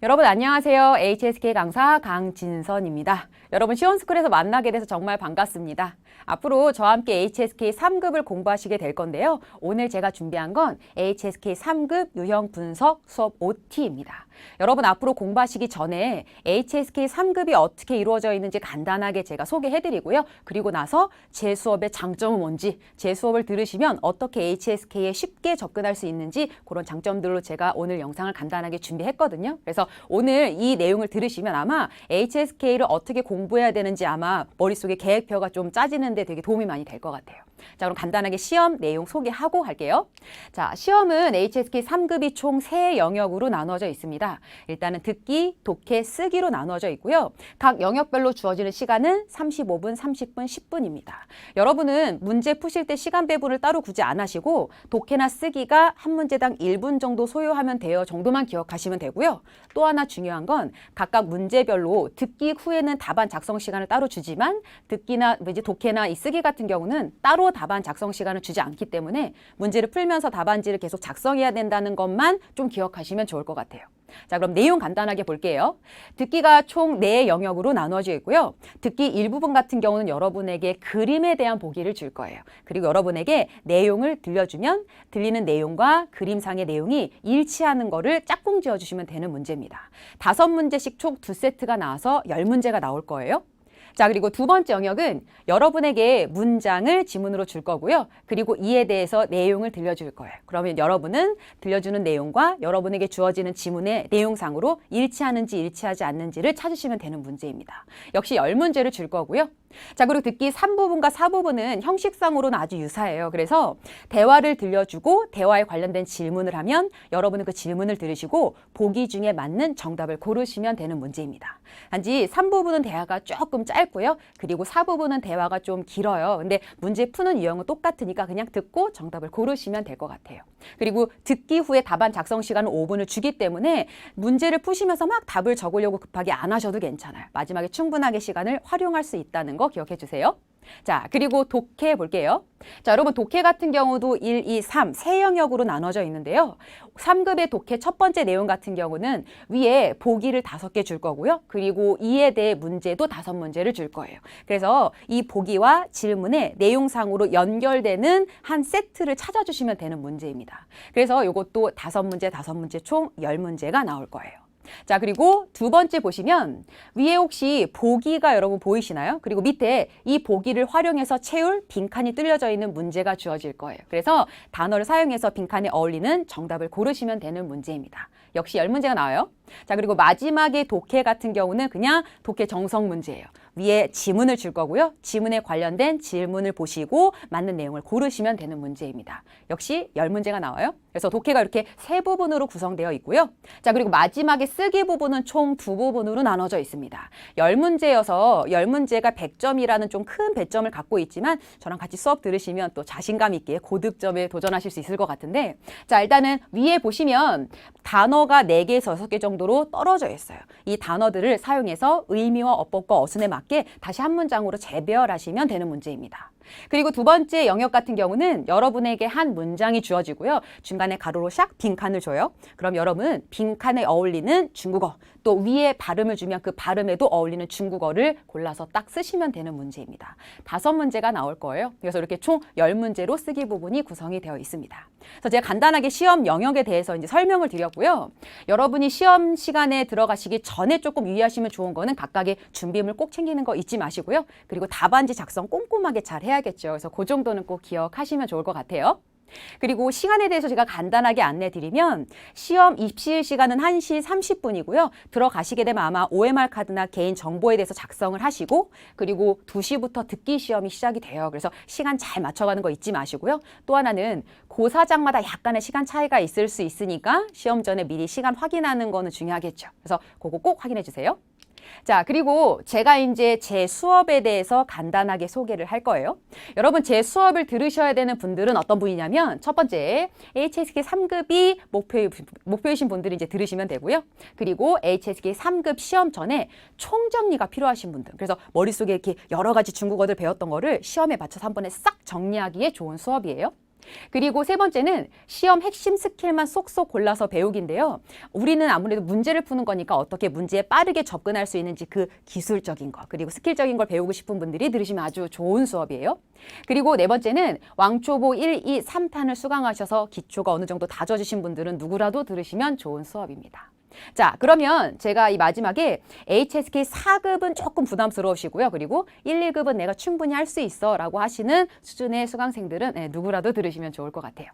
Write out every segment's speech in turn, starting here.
여러분 안녕하세요. HSK 강사 강진선입니다. 여러분 시원스쿨에서 만나게 돼서 정말 반갑습니다. 앞으로 저와 함께 HSK 3급을 공부하시게 될 건데요. 오늘 제가 준비한 건 HSK 3급 유형 분석 수업 OT입니다. 여러분 앞으로 공부하시기 전에 HSK 3급이 어떻게 이루어져 있는지 간단하게 제가 소개해드리고요. 그리고 나서 제 수업의 장점은 뭔지, 제 수업을 들으시면 어떻게 HSK에 쉽게 접근할 수 있는지 그런 장점들로 제가 오늘 영상을 간단하게 준비했거든요. 그래서 오늘 이 내용을 들으시면 아마 HSK를 어떻게 공부해야 되는지 아마 머릿속에 계획표가 좀 짜지는데 되게 도움이 많이 될 것 같아요. 자, 그럼 간단하게 시험 내용 소개하고 갈게요. 자, 시험은 HSK 3급이 총 3영역으로 나눠져 있습니다. 일단은 듣기, 독해, 쓰기로 나눠져 있고요. 각 영역별로 주어지는 시간은 35분, 30분, 10분입니다. 여러분은 문제 푸실 때 시간 배분을 따로 굳이 안 하시고 독해나 쓰기가 한 문제당 1분 정도 소요하면 돼요 정도만 기억하시면 되고요. 또 하나 중요한 건 각각 문제별로 듣기 후에는 답안 작성 시간을 따로 주지만 듣기나 이제 독해나 이 쓰기 같은 경우는 따로 답안 작성 시간을 주지 않기 때문에 문제를 풀면서 답안지를 계속 작성해야 된다는 것만 좀 기억하시면 좋을 것 같아요. 자, 그럼 내용 간단하게 볼게요. 듣기가 총 4영역으로 나눠져 있고요. 듣기 일부분 같은 경우는 여러분에게 그림에 대한 보기를 줄 거예요. 그리고 여러분에게 내용을 들려주면 들리는 내용과 그림상의 내용이 일치하는 거를 짝꿍 지어주시면 되는 문제입니다. 5문제씩 총 2세트가 나와서 10문제가 나올 거예요. 자, 그리고 두 번째 영역은 여러분에게 문장을 지문으로 줄 거고요. 그리고 이에 대해서 내용을 들려줄 거예요. 그러면 여러분은 들려주는 내용과 여러분에게 주어지는 지문의 내용상으로 일치하는지 일치하지 않는지를 찾으시면 되는 문제입니다. 역시 10문제를 줄 거고요. 자, 그리고 듣기 3부분과 4부분은 형식상으로는 아주 유사해요. 그래서 대화를 들려주고 대화에 관련된 질문을 하면 여러분은 그 질문을 들으시고 보기 중에 맞는 정답을 고르시면 되는 문제입니다. 단지 3부분은 대화가 조금 짧고요. 그리고 4부분은 대화가 좀 길어요. 근데 문제 푸는 유형은 똑같으니까 그냥 듣고 정답을 고르시면 될 것 같아요. 그리고 듣기 후에 답안 작성 시간은 5분을 주기 때문에 문제를 푸시면서 막 답을 적으려고 급하게 안 하셔도 괜찮아요. 마지막에 충분하게 시간을 활용할 수 있다는 거 기억해 주세요. 자, 그리고 독해 볼게요. 자, 여러분 독해 같은 경우도 1, 2, 3, 3영역으로 나눠져 있는데요. 3급의 독해 첫 번째 내용 같은 경우는 위에 보기를 5개 줄 거고요. 그리고 이에 대해 문제도 5문제를 줄 거예요. 그래서 이 보기와 질문의 내용상으로 연결되는 한 세트를 찾아주시면 되는 문제입니다. 그래서 이것도 5문제, 5문제 총 10문제가 나올 거예요. 자, 그리고 두 번째 보시면 위에 혹시 보기가 여러분 보이시나요? 그리고 밑에 이 보기를 활용해서 채울 빈칸이 뚫려져 있는 문제가 주어질 거예요. 그래서 단어를 사용해서 빈칸에 어울리는 정답을 고르시면 되는 문제입니다. 역시 10문제가 나와요. 자, 그리고 마지막에 독해 같은 경우는 그냥 독해 정석 문제예요. 위에 지문을 줄 거고요. 지문에 관련된 질문을 보시고 맞는 내용을 고르시면 되는 문제입니다. 역시 10문제가 나와요. 그래서 독해가 이렇게 3부분으로 구성되어 있고요. 자, 그리고 마지막에 쓰기 부분은 총 2부분으로 나눠져 있습니다. 10문제여서 10문제가 100점이라는 좀 큰 배점을 갖고 있지만 저랑 같이 수업 들으시면 또 자신감 있게 고득점에 도전하실 수 있을 것 같은데, 자, 일단은 위에 보시면 단어가 4개에서 6개 정도로 떨어져 있어요. 이 단어들을 사용해서 의미와 어법과 어순에 맞게 다시 한 문장으로 재배열하시면 되는 문제입니다. 그리고 두 번째 영역 같은 경우는 여러분에게 한 문장이 주어지고요. 중간에 가로로 샥 빈칸을 줘요. 그럼 여러분은 빈칸에 어울리는 중국어, 또 위에 발음을 주면 그 발음에도 어울리는 중국어를 골라서 딱 쓰시면 되는 문제입니다. 5문제가 나올 거예요. 그래서 이렇게 총 10문제로 쓰기 부분이 구성이 되어 있습니다. 그래서 제가 간단하게 시험 영역에 대해서 이제 설명을 드렸고요. 여러분이 시험 시간에 들어가시기 전에 조금 유의하시면 좋은 거는 각각의 준비물 꼭 챙기는 거 잊지 마시고요. 그리고 답안지 작성 꼼꼼하게 잘 해야겠죠. 그래서 그 정도는 꼭 기억하시면 좋을 것 같아요. 그리고 시간에 대해서 제가 간단하게 안내 드리면 시험 입시일 시간은 1시 30분이고요. 들어가시게 되면 아마 OMR 카드나 개인 정보에 대해서 작성을 하시고 그리고 2시부터 듣기 시험이 시작이 돼요. 그래서 시간 잘 맞춰가는 거 잊지 마시고요. 또 하나는 고사장마다 약간의 시간 차이가 있을 수 있으니까 시험 전에 미리 시간 확인하는 거는 중요하겠죠. 그래서 그거 꼭 확인해 주세요. 자, 그리고 제가 이제 제 수업에 대해서 간단하게 소개를 할 거예요. 여러분 제 수업을 들으셔야 되는 분들은 어떤 분이냐면 첫 번째 HSK 3급이 목표이신 분들이 이제 들으시면 되고요. 그리고 HSK 3급 시험 전에 총정리가 필요하신 분들. 그래서 머릿속에 이렇게 여러 가지 중국어들 배웠던 거를 시험에 맞춰서 한 번에 싹 정리하기에 좋은 수업이에요. 그리고 세 번째는 시험 핵심 스킬만 쏙쏙 골라서 배우기인데요. 우리는 아무래도 문제를 푸는 거니까 어떻게 문제에 빠르게 접근할 수 있는지 그 기술적인 거, 그리고 스킬적인 걸 배우고 싶은 분들이 들으시면 아주 좋은 수업이에요. 그리고 네 번째는 왕초보 1, 2, 3탄을 수강하셔서 기초가 어느 정도 다져지신 분들은 누구라도 들으시면 좋은 수업입니다. 자, 그러면 제가 이 마지막에 HSK 4급은 조금 부담스러우시고요. 그리고 1, 2급은 내가 충분히 할 수 있어 라고 하시는 수준의 수강생들은 누구라도 들으시면 좋을 것 같아요.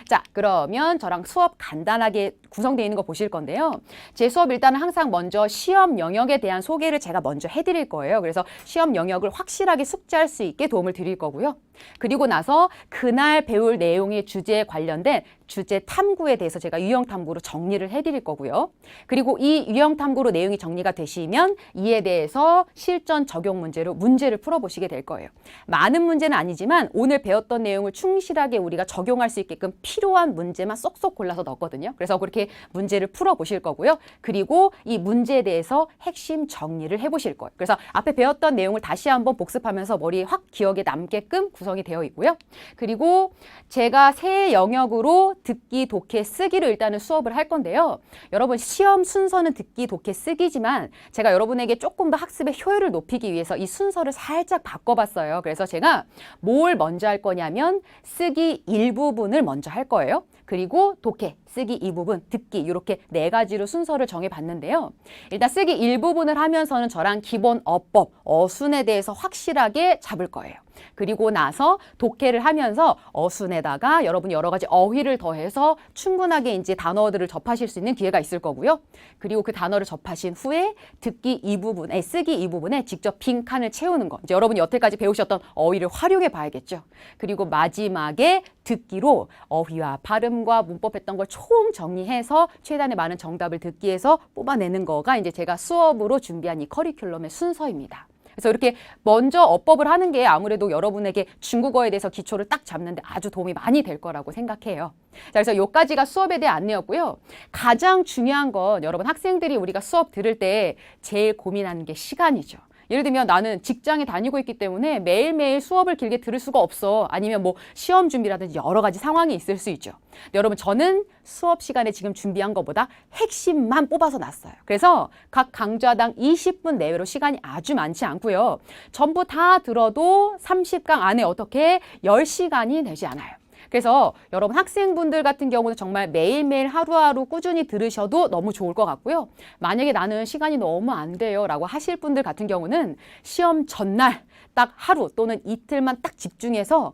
자, 그러면 저랑 수업 간단하게 구성되어 있는 거 보실 건데요. 제 수업 일단은 항상 먼저 시험 영역에 대한 소개를 제가 먼저 해드릴 거예요. 그래서 시험 영역을 확실하게 숙지할 수 있게 도움을 드릴 거고요. 그리고 나서 그날 배울 내용의 주제에 관련된 주제 탐구에 대해서 제가 유형 탐구로 정리를 해드릴 거고요. 그리고 이 유형 탐구로 내용이 정리가 되시면 이에 대해서 실전 적용 문제를 풀어보시게 될 거예요. 많은 문제는 아니지만 오늘 배웠던 내용을 충실하게 우리가 적용할 수 있게끔 필요한 문제만 쏙쏙 골라서 넣었거든요. 그래서 그렇게 문제를 풀어보실 거고요. 그리고 이 문제에 대해서 핵심 정리를 해보실 거예요. 그래서 앞에 배웠던 내용을 다시 한번 복습하면서 머리에 확 기억에 남게끔 구성이 되어 있고요. 그리고 제가 새 영역으로 듣기, 독해, 쓰기를 일단은 수업을 할 건데요. 여러분 시험 순서는 듣기, 독해, 쓰기지만 제가 여러분에게 조금 더 학습의 효율을 높이기 위해서 이 순서를 살짝 바꿔봤어요. 그래서 제가 뭘 먼저 할 거냐면 쓰기 일부분을 먼저 할 거예요. 그리고 독해, 쓰기 2부분, 듣기 이렇게 네 가지로 순서를 정해봤는데요. 일단 쓰기 일부분을 하면서는 저랑 기본 어법, 어순에 대해서 확실하게 잡을 거예요. 그리고 나서 독해를 하면서 어순에다가 여러분이 여러 가지 어휘를 더해서 충분하게 이제 단어들을 접하실 수 있는 기회가 있을 거고요. 그리고 그 단어를 접하신 후에 듣기 이 부분에, 쓰기 이 부분에 직접 빈칸을 채우는 거. 이제 여러분이 여태까지 배우셨던 어휘를 활용해 봐야겠죠. 그리고 마지막에 듣기로 어휘와 발음과 문법 했던 걸 총 정리해서 최대한의 많은 정답을 듣기에서 뽑아내는 거가 이제 제가 수업으로 준비한 이 커리큘럼의 순서입니다. 그래서 이렇게 먼저 어법을 하는 게 아무래도 여러분에게 중국어에 대해서 기초를 딱 잡는데 아주 도움이 많이 될 거라고 생각해요. 자, 그래서 여기까지가 수업에 대한 안내였고요. 가장 중요한 건 여러분 학생들이 우리가 수업 들을 때 제일 고민하는 게 시간이죠. 예를 들면 나는 직장에 다니고 있기 때문에 매일매일 수업을 길게 들을 수가 없어. 아니면 뭐 시험 준비라든지 여러 가지 상황이 있을 수 있죠. 근데 여러분 저는 수업 시간에 지금 준비한 것보다 핵심만 뽑아서 놨어요. 그래서 각 강좌당 20분 내외로 시간이 아주 많지 않고요. 전부 다 들어도 30강 안에 어떻게 10시간이 되지 않아요. 그래서 여러분 학생분들 같은 경우는 정말 매일매일 하루하루 꾸준히 들으셔도 너무 좋을 것 같고요. 만약에 나는 시간이 너무 안 돼요 라고 하실 분들 같은 경우는 시험 전날 딱 하루 또는 이틀만 딱 집중해서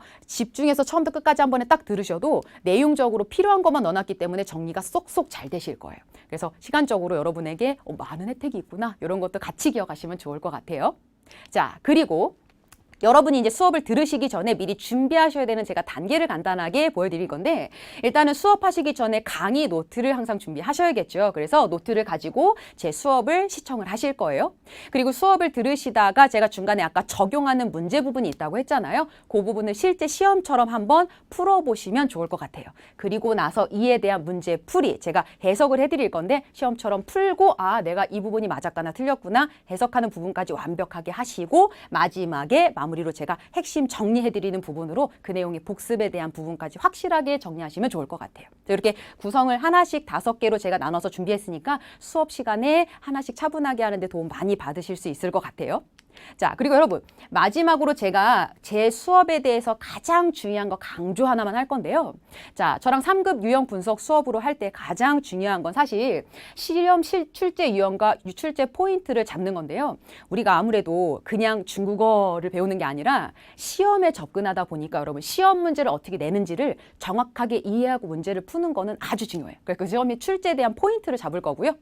처음부터 끝까지 한 번에 딱 들으셔도 내용적으로 필요한 것만 넣어놨기 때문에 정리가 쏙쏙 잘 되실 거예요. 그래서 시간적으로 여러분에게 많은 혜택이 있구나 이런 것도 같이 기억하시면 좋을 것 같아요. 자, 그리고 여러분이 이제 수업을 들으시기 전에 미리 준비하셔야 되는 제가 단계를 간단하게 보여드릴 건데 일단은 수업하시기 전에 강의 노트를 항상 준비하셔야겠죠. 그래서 노트를 가지고 제 수업을 시청을 하실 거예요. 그리고 수업을 들으시다가 제가 중간에 아까 적용하는 문제 부분이 있다고 했잖아요. 그 부분을 실제 시험처럼 한번 풀어보시면 좋을 것 같아요. 그리고 나서 이에 대한 문제 풀이 제가 해석을 해드릴 건데 시험처럼 풀고 아 내가 이 부분이 맞았거나 틀렸구나 해석하는 부분까지 완벽하게 하시고 마지막에 마무리로 제가 핵심 정리해드리는 부분으로 그 내용의 복습에 대한 부분까지 확실하게 정리하시면 좋을 것 같아요. 이렇게 구성을 하나씩 5개로 제가 나눠서 준비했으니까 수업 시간에 하나씩 차분하게 하는데 도움 많이 받으실 수 있을 것 같아요. 자, 그리고 여러분 마지막으로 제가 제 수업에 대해서 가장 중요한 거 강조 하나만 할 건데요. 자, 저랑 3급 유형 분석 수업으로 할 때 가장 중요한 건 사실 시험 출제 유형과 출제 포인트를 잡는 건데요. 우리가 아무래도 그냥 중국어를 배우는 게 아니라 시험에 접근하다 보니까 여러분 시험 문제를 어떻게 내는지를 정확하게 이해하고 문제를 푸는 거는 아주 중요해요. 그러니까 그 시험의 출제에 대한 포인트를 잡을 거고요.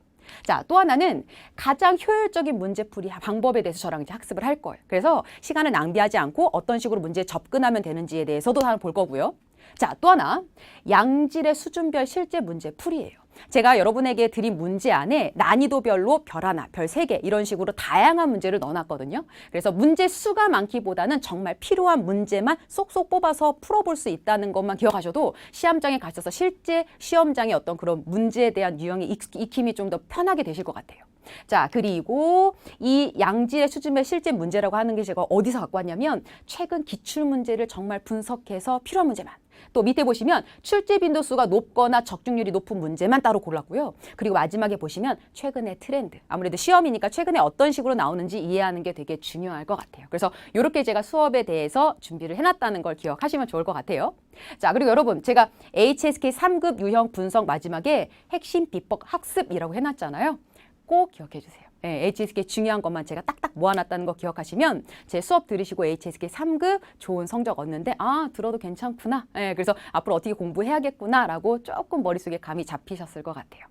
자, 또 하나는 가장 효율적인 문제풀이 방법에 대해서 저랑 이제 학습을 할 거예요. 그래서 시간을 낭비하지 않고 어떤 식으로 문제에 접근하면 되는지에 대해서도 하나 볼 거고요. 자, 또 하나 양질의 수준별 실제 문제풀이예요. 제가 여러분에게 드린 문제 안에 난이도별로 별 하나, 별 3개 이런 식으로 다양한 문제를 넣어놨거든요. 그래서 문제 수가 많기보다는 정말 필요한 문제만 쏙쏙 뽑아서 풀어볼 수 있다는 것만 기억하셔도 시험장에 가셔서 실제 시험장의 어떤 그런 문제에 대한 유형의 익힘이 좀 더 편하게 되실 것 같아요. 자, 그리고 이 양질의 수준별 실제 문제라고 하는 게 제가 어디서 갖고 왔냐면 최근 기출문제를 정말 분석해서 필요한 문제만 또 밑에 보시면 출제 빈도수가 높거나 적중률이 높은 문제만 따로 골랐고요. 그리고 마지막에 보시면 최근의 트렌드. 아무래도 시험이니까 최근에 어떤 식으로 나오는지 이해하는 게 되게 중요할 것 같아요. 그래서 이렇게 제가 수업에 대해서 준비를 해놨다는 걸 기억하시면 좋을 것 같아요. 자, 그리고 여러분 제가 HSK 3급 유형 분석 마지막에 핵심 비법 학습이라고 해놨잖아요. 꼭 기억해 주세요. HSK 중요한 것만 제가 딱딱 모아놨다는 거 기억하시면 제 수업 들으시고 HSK 3급 좋은 성적 얻는데 들어도 괜찮구나. 그래서 앞으로 어떻게 공부해야겠구나라고 조금 머릿속에 감이 잡히셨을 것 같아요.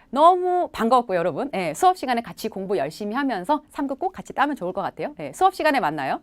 너무 반가웠고요, 여러분. 수업 시간에 같이 공부 열심히 하면서 3급 꼭 같이 따면 좋을 것 같아요. 수업 시간에 만나요.